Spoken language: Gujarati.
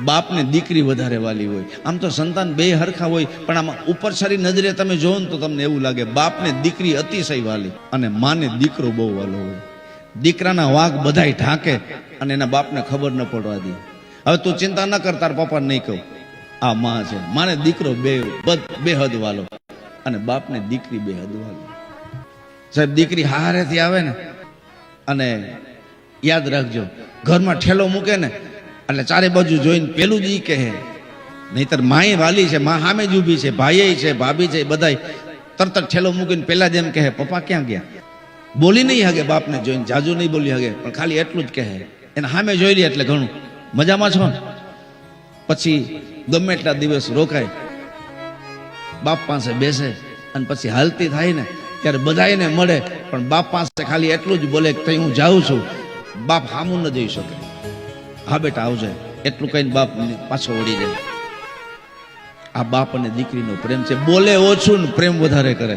બાપને દીકરી વધારે વાલી હોય. આમ તો સંતાન બે હરખા હોય, પણ આમાં ઉપર સારી નજરે તમે જોવો ને તો તમને એવું લાગે બાપને દીકરી અતિશય વાલી અને માને દીકરો બહુ વાલો હોય. દીકરાના વાઘ બધાય ઢાંકે અને એના બાપને ખબર ન પડવા દે. હવે તું ચિંતા ન કર, તાર પપ્પાને નહીં કહું, આ માં છે. માને દીકરો બે હદ વાલો અને બાપને દીકરી બે હદ વાલો. સાહેબ દીકરી હારેથી આવે ને, અને યાદ રાખજો ઘરમાં ઠેલો મૂકે ને એટલે ચારે બાજુ જોઈને પેલું જ ઈ કહે, નહીતર માએ વાલી છે, માં સામે જ ઊભી છે, ભાઈ છે, ભાભી છે, બધાય તરત જ ઠેલો મૂકીને પેલા જ એમ કહે પપ્પા ક્યાં ગયા. બોલી નહીં હગે બાપને જોઈને, જાજુ નહીં બોલી હગે, પણ ખાલી એટલું જ કહે. એને સામે જોઈ લે એટલે ઘણું મજામાં છો ને. પછી ગમે એટલા દિવસ રોકાય, બાપ પાસે બેસે અને પછી હાલતી થાય ને ત્યારે બધાને મળે, પણ બાપ પાસે ખાલી એટલું જ બોલે કે હું જાઉં છું. બાપ સામું ન જઈ શકે, હા બેટા આવજે એટલું કહીને બાપ પાછો વળી જાય. આ બાપ અને દીકરીનો પ્રેમ છે. બોલે ઓછું ને પ્રેમ વધારે કરે.